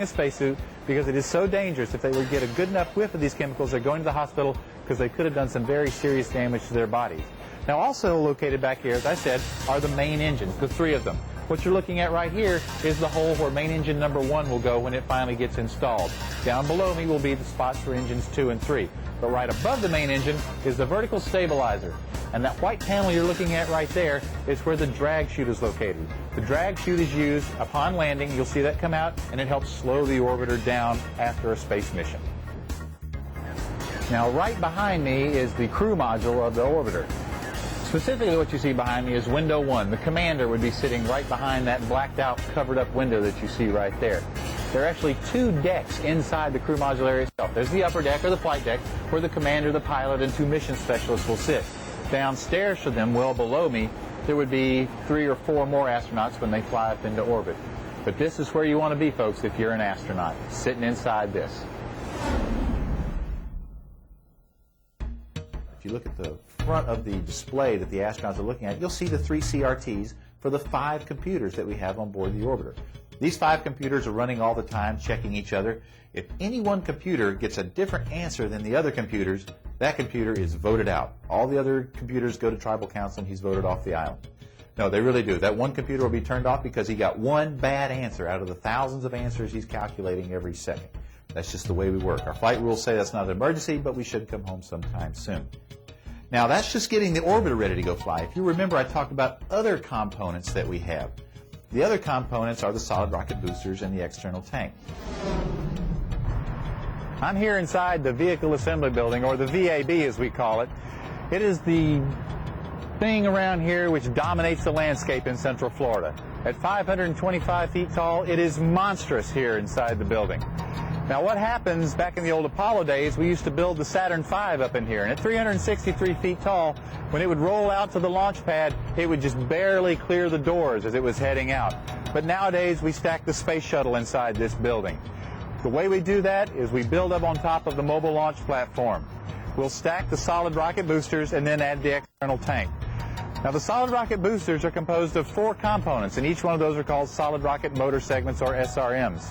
a spacesuit because it is so dangerous. If they would get a good enough whiff of these chemicals, they're going to the hospital because they could have done some very serious damage to their bodies. Now, also located back here, as I said, are the main engines, the three of them. What you're looking at right here is the hole where main engine number 1 will go when it finally gets installed. Down below me will be the spots for engines 2 and 3. But right above the main engine is the vertical stabilizer. And that white panel you're looking at right there is where the drag chute is located. The drag chute is used upon landing. You'll see that come out, and it helps slow the orbiter down after a space mission. Now, right behind me is the crew module of the orbiter. Specifically, what you see behind me is window 1. The commander would be sitting right behind that blacked out, covered up window that you see right there. There are actually 2 decks inside the crew module area itself. There's the upper deck, or the flight deck, where the commander, the pilot, and 2 mission specialists will sit. Downstairs from them, well below me, there would be 3 or 4 more astronauts when they fly up into orbit. But this is where you want to be, folks, if you're an astronaut, sitting inside this. If you look at the front of the display that the astronauts are looking at, you'll see the 3 CRTs for the 5 computers that we have on board the orbiter. These 5 computers are running all the time, checking each other. If any one computer gets a different answer than the other computers, that computer is voted out. All the other computers go to tribal council and he's voted off the island. No, they really do. That one computer will be turned off because he got one bad answer out of the thousands of answers he's calculating every second. That's just the way we work. Our flight rules say that's not an emergency, but we should come home sometime soon. Now, that's just getting the orbiter ready to go fly. If you remember, I talked about other components that we have. The other components are the solid rocket boosters and the external tank. I'm here inside the Vehicle Assembly Building, or the VAB as we call it. It is the thing around here which dominates the landscape in Central Florida. At 525 feet tall, it is monstrous here inside the building. Now, what happens back in the old Apollo days, we used to build the Saturn V up in here, and at 363 feet tall, when it would roll out to the launch pad, it would just barely clear the doors as it was heading out. But nowadays, we stack the space shuttle inside this building. The way we do that is we build up on top of the mobile launch platform. We'll stack the solid rocket boosters and then add the external tank. Now, the solid rocket boosters are composed of 4 components, and each one of those are called solid rocket motor segments, or SRMs.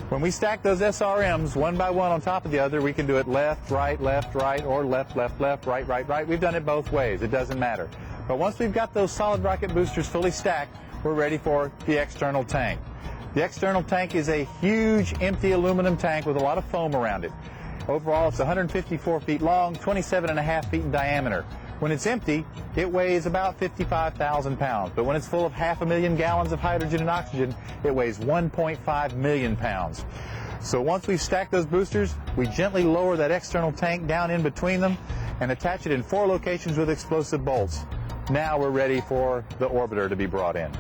When we stack those SRMs one by one on top of the other, we can do it left, right, or left, right, right. We've done it both ways. It doesn't matter. But once we've got those solid rocket boosters fully stacked, we're ready for the external tank. The external tank is a huge, empty aluminum tank with a lot of foam around it. Overall, it's 154 feet long, 27.5 feet in diameter. When it's empty, it weighs about 55,000 pounds. But when it's full of 500,000 gallons of hydrogen and oxygen, it weighs 1.5 million pounds. So once we've stacked those boosters, we gently lower that external tank down in between them and attach it in 4 locations with explosive bolts. Now we're ready for the orbiter to be brought in.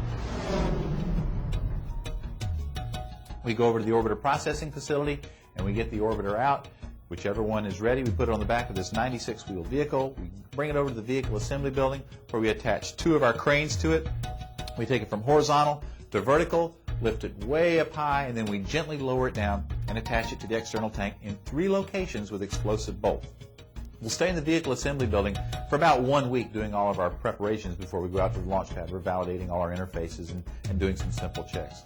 We go over to the orbiter processing facility and we get the orbiter out. Whichever one is ready, we put it on the back of this 96-wheel vehicle. We bring it over to the Vehicle Assembly Building where we attach 2 of our cranes to it. We take it from horizontal to vertical, lift it way up high, and then we gently lower it down and attach it to the external tank in 3 locations with explosive bolts. We'll stay in the Vehicle Assembly Building for about 1 week doing all of our preparations before we go out to the launch pad. We're validating all our interfaces and doing some simple checks.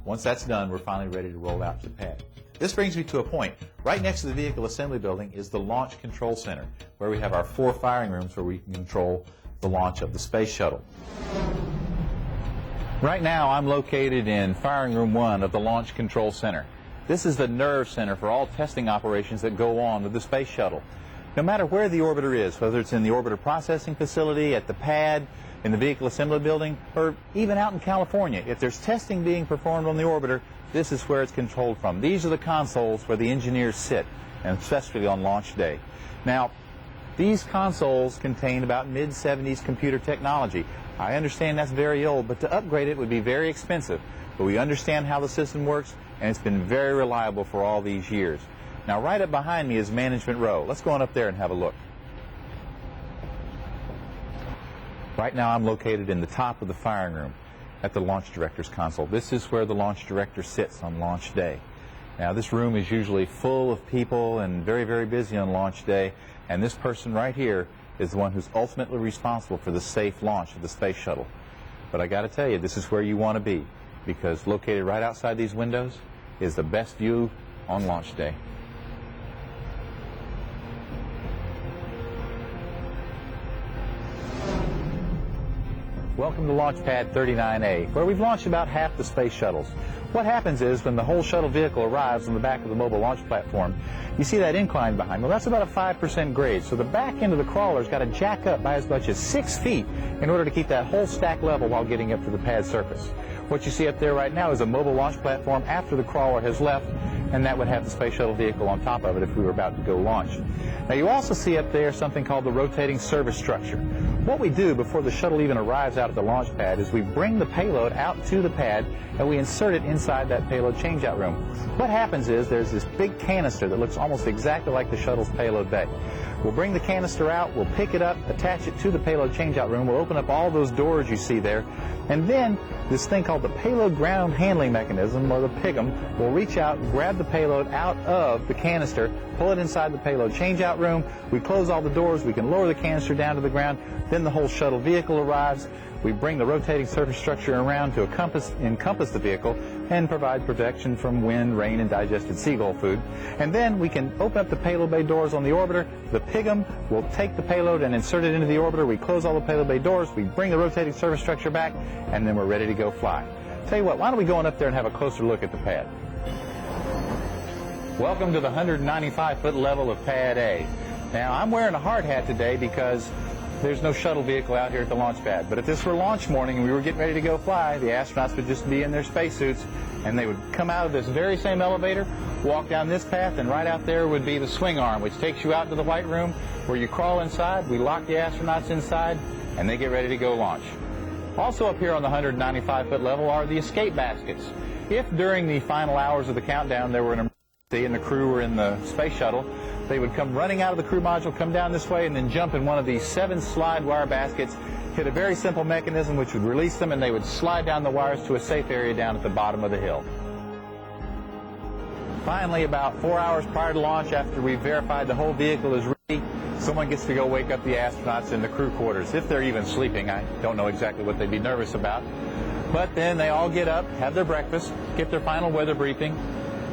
Once that's done, we're finally ready to roll out to the pad. This brings me to a point. Right next to the Vehicle Assembly Building is the Launch Control Center, where we have our 4 firing rooms where we can control the launch of the space shuttle. Right now, I'm located in Firing Room 1 of the Launch Control Center. This is the nerve center for all testing operations that go on with the space shuttle. No matter where the orbiter is, whether it's in the orbiter processing facility, at the pad, in the Vehicle Assembly Building, or even out in California, if there's testing being performed on the orbiter, this is where it's controlled from. These are the consoles where the engineers sit, and especially on launch day. Now, these consoles contain about mid-70s computer technology. I understand that's very old, but to upgrade it would be very expensive. But we understand how the system works, and it's been very reliable for all these years. Now, right up behind me is Management Row. Let's go on up there and have a look. Right now, I'm located in the top of the firing room at the launch director's console. This is where the launch director sits on launch day. Now, this room is usually full of people and very, very busy on launch day, and this person right here is the one who's ultimately responsible for the safe launch of the space shuttle. But I got to tell you, this is where you want to be, because located right outside these windows is the best view on launch day. Welcome to Launch Pad 39A, where we've launched about half the space shuttles. What happens is when the whole shuttle vehicle arrives on the back of the mobile launch platform, you see that incline behind. Well, that's about a 5% grade, so the back end of the crawler's got to jack up by as much as 6 feet in order to keep that whole stack level while getting up to the pad surface. What you see up there right now is a mobile launch platform after the crawler has left, and that would have the space shuttle vehicle on top of it if we were about to go launch. Now you also see up there something called the rotating service structure. What we do before the shuttle even arrives out at the launch pad is we bring the payload out to the pad and we insert it inside that payload changeout room. What happens is there's this big canister that looks almost exactly like the shuttle's payload bay. We'll bring the canister out, we'll pick it up, attach it to the payload changeout room, we'll open up all those doors you see there, and then this thing called the payload ground handling mechanism, or the PGM, will reach out, grab the payload out of the canister, pull it inside the payload changeout room, we close all the doors, we can lower the canister down to the ground, then the whole shuttle vehicle arrives, we bring the rotating surface structure around to encompass the vehicle and provide protection from wind, rain, and digested seagull food. And then we can open up the payload bay doors on the orbiter. The PGM will take the payload and insert it into the orbiter. We close all the payload bay doors, we bring the rotating surface structure back, and then we're ready to go fly. Tell you what, why don't we go on up there and have a closer look at the pad. Welcome to the 195-foot level of Pad A. Now, I'm wearing a hard hat today because there's no shuttle vehicle out here at the launch pad. But if this were launch morning and we were getting ready to go fly, the astronauts would just be in their spacesuits and they would come out of this very same elevator, walk down this path, and right out there would be the swing arm, which takes you out to the white room where you crawl inside, we lock the astronauts inside, and they get ready to go launch. Also up here on the 195-foot level are the escape baskets. If during the final hours of the countdown there were an emergency and the crew were in the space shuttle, they would come running out of the crew module, come down this way, and then jump in one of these 7 slide wire baskets, hit a very simple mechanism which would release them, and they would slide down the wires to a safe area down at the bottom of the hill. Finally, about 4 hours prior to launch, after we've verified the whole vehicle is ready, someone gets to go wake up the astronauts in the crew quarters, if they're even sleeping. I don't know exactly what they'd be nervous about. But then they all get up, have their breakfast, get their final weather briefing,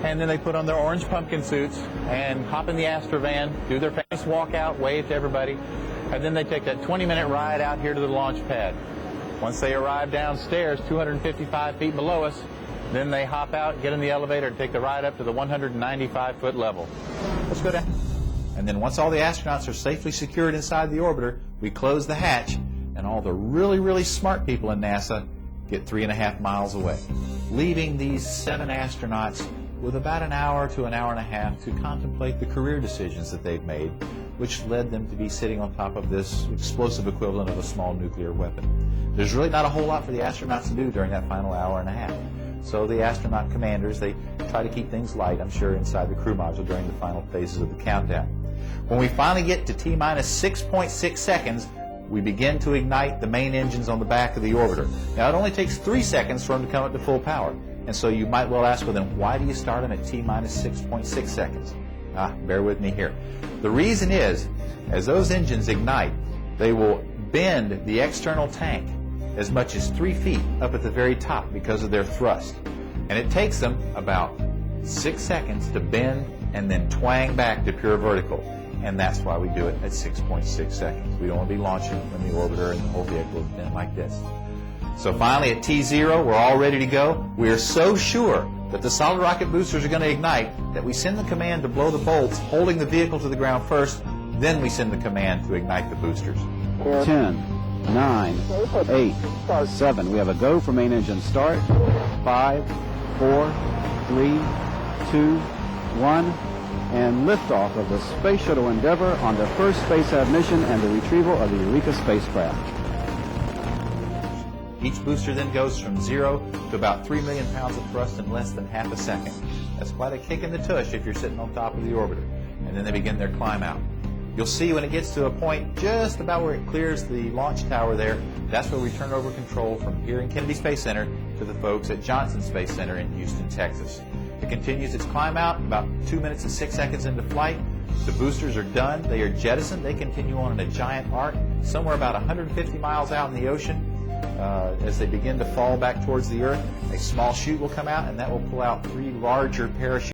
and then they put on their orange pumpkin suits and hop in the Astrovan, do their famous walkout, wave to everybody, and then they take that 20-minute ride out here to the launch pad. Once they arrive downstairs, 255 feet below us, then they hop out, get in the elevator, and take the ride up to the 195-foot level. Let's go down. And then once all the astronauts are safely secured inside the orbiter, we close the hatch, and all the really, really smart people in NASA get 3.5 miles away, leaving these 7 astronauts with about an hour to an hour and a half to contemplate the career decisions that they've made, which led them to be sitting on top of this explosive equivalent of a small nuclear weapon. There's really not a whole lot for the astronauts to do during that final hour and a half. So the astronaut commanders, they try to keep things light, I'm sure, inside the crew module during the final phases of the countdown. When we finally get to T-minus 6.6 seconds, we begin to ignite the main engines on the back of the orbiter. Now, it only takes 3 seconds for them to come up to full power. And so you might well ask, well, then why do you start them at T-minus 6.6 seconds? Bear with me here. The reason is, as those engines ignite, they will bend the external tank as much as 3 feet up at the very top because of their thrust. And it takes them about 6 seconds to bend and then twang back to pure vertical. And that's why we do it at 6.6 seconds. We don't want to be launching when the orbiter and the whole vehicle is bent like this. So finally at T0, we're all ready to go. We are so sure that the solid rocket boosters are going to ignite that we send the command to blow the bolts, holding the vehicle to the ground first. Then we send the command to ignite the boosters. 10, 9, 8, 7. We have a go for main engine start. 5, 4, 3, 2, 1. And liftoff of the Space Shuttle Endeavour on the first spacecraft mission and the retrieval of the Eureka spacecraft. Each booster then goes from 0 to about 3 million pounds of thrust in less than half a second. That's quite a kick in the tush if you're sitting on top of the orbiter. And then they begin their climb out. You'll see when it gets to a point just about where it clears the launch tower there, that's where we turn over control from here in Kennedy Space Center to the folks at Johnson Space Center in Houston, Texas. It continues its climb out about 2 minutes and 6 seconds into flight. The boosters are done. They are jettisoned. They continue on in a giant arc somewhere about 150 miles out in the ocean. as they begin to fall back towards the earth, a small chute will come out, and that will pull out 3 larger parachutes